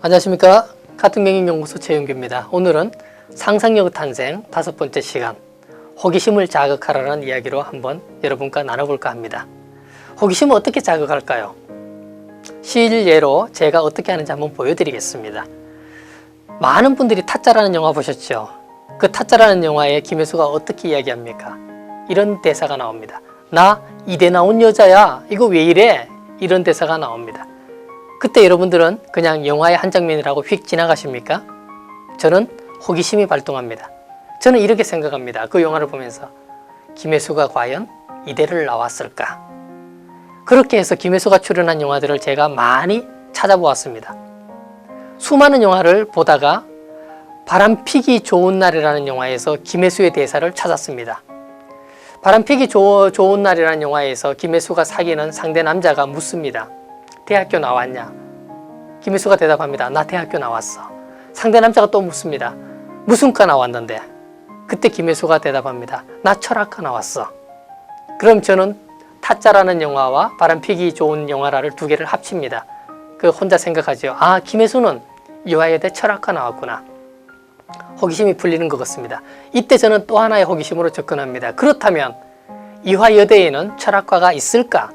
안녕하십니까. 가등경영연구소 최윤규입니다. 오늘은 상상력 탄생 5번째 시간, 호기심을 자극하라는 이야기로 한번 여러분과 나눠볼까 합니다. 호기심을 어떻게 자극할까요? 실예로 제가 어떻게 하는지 한번 보여드리겠습니다. 많은 분들이 타짜라는 영화 보셨죠? 그 타짜라는 영화에 김혜수가 어떻게 이야기합니까? 이런 대사가 나옵니다. 나 이대 나온 여자야. 이거 왜 이래? 이런 대사가 나옵니다. 그때 여러분들은 그냥 영화의 한 장면이라고 휙 지나가십니까? 저는 호기심이 발동합니다. 저는 이렇게 생각합니다. 그 영화를 보면서 김혜수가 과연 이대를 나왔을까? 그렇게 해서 김혜수가 출연한 영화들을 제가 많이 찾아보았습니다. 수많은 영화를 보다가 바람피기 좋은 날이라는 영화에서 김혜수의 대사를 찾았습니다. 바람피기 좋은 날이라는 영화에서 김혜수가 사귀는 상대 남자가 묻습니다. 대학교 나왔냐? 김혜수가 대답합니다. 나 대학교 나왔어. 상대 남자가 또 묻습니다. 무슨 과 나왔는데? 그때 김혜수가 대답합니다. 나 철학과 나왔어. 그럼 저는 타짜라는 영화와 바람피기 좋은 영화를 두 개를 합칩니다. 그 혼자 생각하죠. 아, 김혜수는 이화여대 철학과 나왔구나. 호기심이 풀리는 것 같습니다. 이때 저는 또 하나의 호기심으로 접근합니다. 그렇다면 이화여대에는 철학과가 있을까?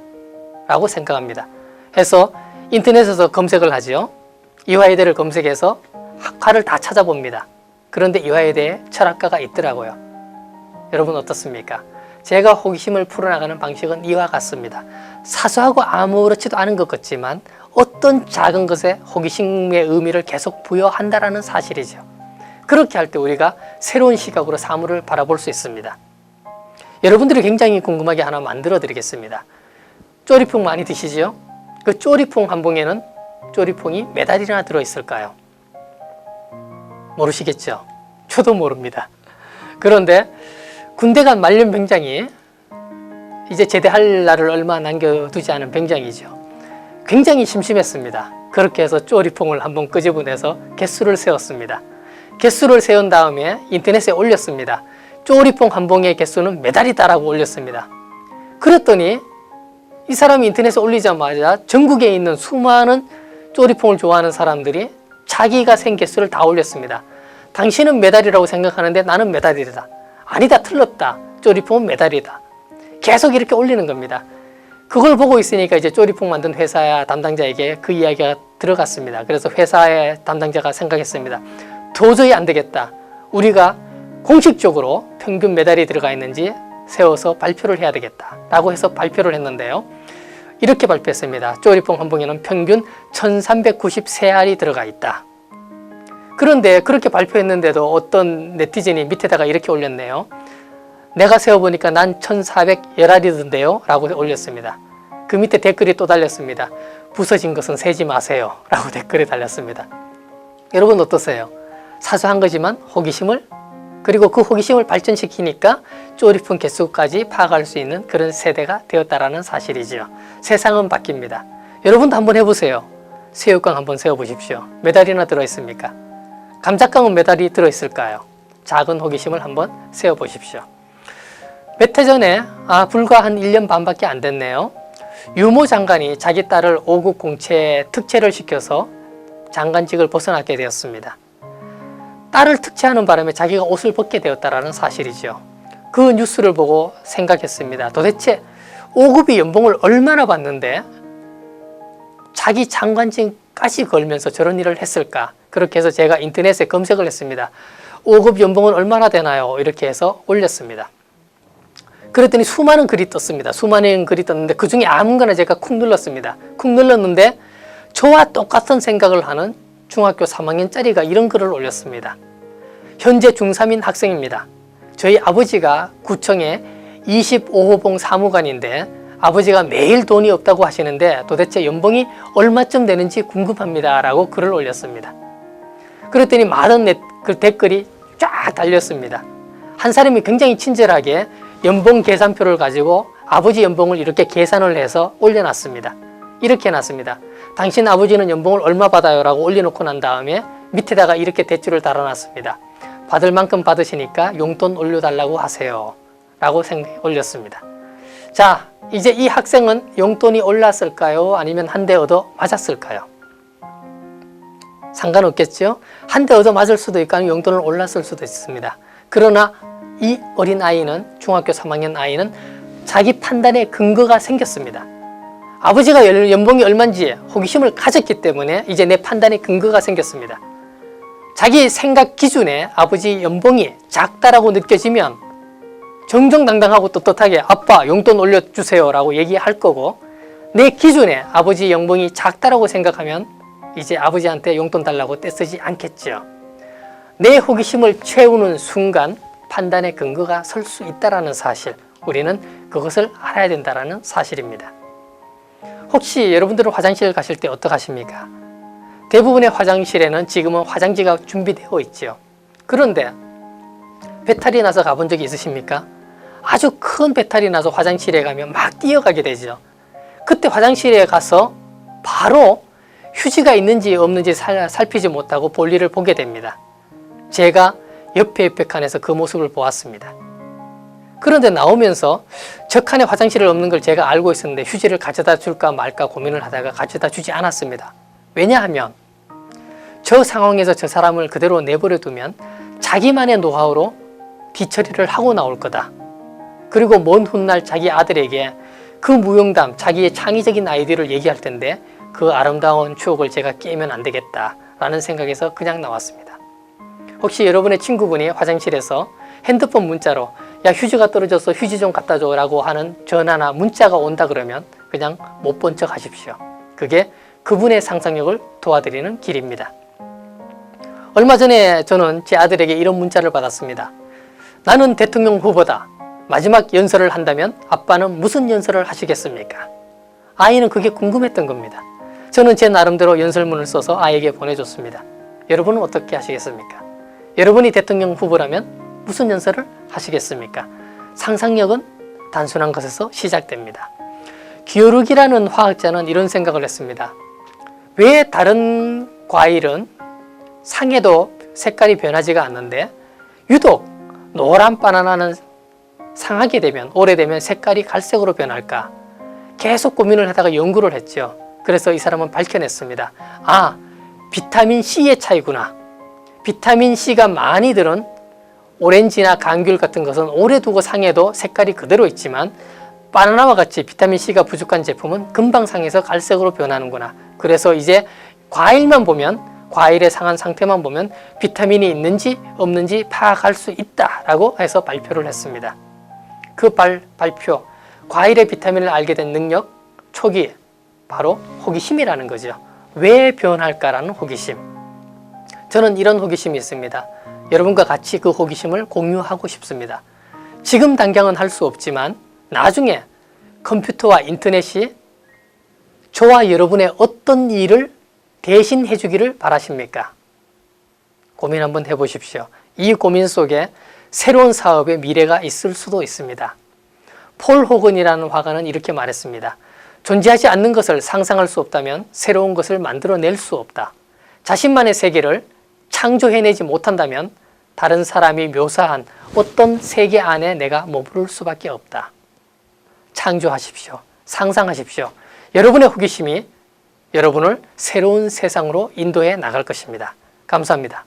라고 생각합니다. 해서 인터넷에서 검색을 하죠. 이화여대를 검색해서 학과를 다 찾아봅니다. 그런데 이화여대에 철학과가 있더라고요. 여러분 어떻습니까? 제가 호기심을 풀어나가는 방식은 이와 같습니다. 사소하고 아무렇지도 않은 것 같지만 어떤 작은 것에 호기심의 의미를 계속 부여한다는 사실이죠. 그렇게 할 때 우리가 새로운 시각으로 사물을 바라볼 수 있습니다. 여러분들이 굉장히 궁금하게 하나 만들어 드리겠습니다. 쪼리퐁 많이 드시죠? 그 쪼리퐁 한 봉에는 쪼리퐁이 몇 알이나 들어있을까요? 모르시겠죠? 저도 모릅니다. 그런데 군대 간 말년 병장이 이제 제대할 날을 얼마 남겨두지 않은 병장이죠. 굉장히 심심했습니다. 그렇게 해서 쪼리퐁을 한번 끄집어내서 개수를 세웠습니다. 개수를 세운 다음에 인터넷에 올렸습니다. 쪼리퐁 한 봉의 개수는 몇 알이다라고 올렸습니다. 그랬더니 이 사람이 인터넷에 올리자마자 전국에 있는 수많은 쪼리퐁을 좋아하는 사람들이 자기가 센 개수를 다 올렸습니다. 당신은 몇 알이라고 생각하는데 나는 몇 알이다. 아니다, 틀렸다. 쪼리퐁은 몇 알이다. 계속 이렇게 올리는 겁니다. 그걸 보고 있으니까 이제 쪼리퐁 만든 회사 담당자에게 그 이야기가 들어갔습니다. 그래서 회사의 담당자가 생각했습니다. 도저히 안 되겠다. 우리가 공식적으로 평균 몇 알이 들어가 있는지 세워서 발표를 해야 되겠다 라고 해서 발표를 했는데요. 이렇게 발표했습니다. 쪼리퐁 한 봉에는 평균 1393알이 들어가 있다. 그런데 그렇게 발표했는데도 어떤 네티즌이 밑에다가 이렇게 올렸네요. 내가 세어보니까 난 1410알이던데요 라고 올렸습니다. 그 밑에 댓글이 또 달렸습니다. 부서진 것은 세지 마세요 라고 댓글이 달렸습니다. 여러분 어떠세요? 사소한 거지만 호기심을, 그리고 그 호기심을 발전시키니까 쪼리퐁 개수까지 파악할 수 있는 그런 세대가 되었다라는 사실이죠. 세상은 바뀝니다. 여러분도 한번 해보세요. 새우깡 한번 세워보십시오. 몇 알이나 들어있습니까? 감자깡은 몇 알이 들어있을까요? 작은 호기심을 한번 세워보십시오. 몇 해 전에, 불과 한 1년 반밖에 안 됐네요. 유모 장관이 자기 딸을 5급 공채 특채를 시켜서 장관직을 벗어나게 되었습니다. 딸을 특채하는 바람에 자기가 옷을 벗게 되었다는 사실이죠. 그 뉴스를 보고 생각했습니다. 도대체 5급이 연봉을 얼마나 받는데 자기 장관직까지 걸면서 저런 일을 했을까? 그렇게 해서 제가 인터넷에 검색을 했습니다. 5급 연봉은 얼마나 되나요? 이렇게 해서 올렸습니다. 그랬더니 수많은 글이 떴습니다. 수많은 글이 떴는데 그 중에 아무거나 제가 쿡 눌렀습니다. 쿡 눌렀는데 저와 똑같은 생각을 하는 중학교 3학년짜리가 이런 글을 올렸습니다. 현재 중3인 학생입니다. 저희 아버지가 구청에 25호봉 사무관인데 아버지가 매일 돈이 없다고 하시는데 도대체 연봉이 얼마쯤 되는지 궁금합니다 라고 글을 올렸습니다. 그랬더니 많은 그 댓글이 쫙 달렸습니다. 한 사람이 굉장히 친절하게 연봉 계산표를 가지고 아버지 연봉을 이렇게 계산을 해서 올려놨습니다. 이렇게 해놨습니다. 당신 아버지는 연봉을 얼마 받아요? 라고 올려놓고 난 다음에 밑에다가 이렇게 대출을 달아놨습니다. 받을 만큼 받으시니까 용돈 올려달라고 하세요 라고 올렸습니다. 자, 이제 이 학생은 용돈이 올랐을까요? 아니면 한 대 얻어 맞았을까요? 상관없겠죠? 한 대 얻어 맞을 수도 있고 아니면 용돈을 올랐을 수도 있습니다. 그러나 이 어린 아이는, 중학교 3학년 아이는 자기 판단에 근거가 생겼습니다. 아버지가 연봉이 얼마인지 호기심을 가졌기 때문에 이제 내 판단에 근거가 생겼습니다. 자기 생각 기준에 아버지 연봉이 작다라고 느껴지면 정정당당하고 떳떳하게 아빠 용돈 올려주세요 라고 얘기할 거고, 내 기준에 아버지 연봉이 작다라고 생각하면 이제 아버지한테 용돈 달라고 떼쓰지 않겠죠. 내 호기심을 채우는 순간 판단의 근거가 설 수 있다는 사실, 우리는 그것을 알아야 된다는 사실입니다. 혹시 여러분들은 화장실 가실 때 어떡하십니까? 대부분의 화장실에는 지금은 화장지가 준비되어 있죠. 그런데 배탈이 나서 가본 적이 있으십니까? 아주 큰 배탈이 나서 화장실에 가면 막 뛰어가게 되죠. 그때 화장실에 가서 바로 휴지가 있는지 없는지 살피지 못하고 볼일을 보게 됩니다. 제가 옆에 칸에서 그 모습을 보았습니다. 그런데 나오면서 저 칸에 화장실을 없는 걸 제가 알고 있었는데 휴지를 가져다 줄까 말까 고민을 하다가 가져다 주지 않았습니다. 왜냐하면 저 상황에서 저 사람을 그대로 내버려 두면 자기만의 노하우로 뒤처리를 하고 나올 거다. 그리고 먼 훗날 자기 아들에게 그 무용담, 자기의 창의적인 아이디어를 얘기할 텐데 그 아름다운 추억을 제가 깨면 안 되겠다라는 생각에서 그냥 나왔습니다. 혹시 여러분의 친구분이 화장실에서 핸드폰 문자로 야 휴지가 떨어져서 휴지 좀 갖다 줘 라고 하는 전화나 문자가 온다 그러면 그냥 못 본 척 하십시오. 그게 그분의 상상력을 도와드리는 길입니다. 얼마 전에 저는 제 아들에게 이런 문자를 받았습니다. 나는 대통령 후보다. 마지막 연설을 한다면 아빠는 무슨 연설을 하시겠습니까? 아이는 그게 궁금했던 겁니다. 저는 제 나름대로 연설문을 써서 아이에게 보내줬습니다. 여러분은 어떻게 하시겠습니까? 여러분이 대통령 후보라면 무슨 연설을 하시겠습니까? 상상력은 단순한 것에서 시작됩니다. 기어루기라는 화학자는 이런 생각을 했습니다. 왜 다른 과일은 상해도 색깔이 변하지가 않는데 유독 노란 바나나는 상하게 되면, 오래되면 색깔이 갈색으로 변할까? 계속 고민을 하다가 연구를 했죠. 그래서 이 사람은 밝혀냈습니다. 아, 비타민 C의 차이구나. 비타민 C가 많이 들은 오렌지나 감귤 같은 것은 오래 두고 상해도 색깔이 그대로 있지만 바나나와 같이 비타민 C가 부족한 제품은 금방 상해서 갈색으로 변하는구나. 그래서 이제 과일만 보면, 과일의 상한 상태만 보면 비타민이 있는지 없는지 파악할 수 있다라고 해서 발표를 했습니다. 그 발표, 과일의 비타민을 알게 된 능력, 초기, 바로 호기심이라는 거죠. 왜 변할까라는 호기심. 저는 이런 호기심이 있습니다. 여러분과 같이 그 호기심을 공유하고 싶습니다. 지금 당장은 할 수 없지만 나중에 컴퓨터와 인터넷이 저와 여러분의 어떤 일을 대신 해주기를 바라십니까? 고민 한번 해보십시오. 이 고민 속에 새로운 사업의 미래가 있을 수도 있습니다. 폴 호건이라는 화가는 이렇게 말했습니다. 존재하지 않는 것을 상상할 수 없다면 새로운 것을 만들어낼 수 없다. 자신만의 세계를 창조해내지 못한다면 다른 사람이 묘사한 어떤 세계 안에 내가 머무를 수밖에 없다. 창조하십시오. 상상하십시오. 여러분의 호기심이 여러분을 새로운 세상으로 인도해 나갈 것입니다. 감사합니다.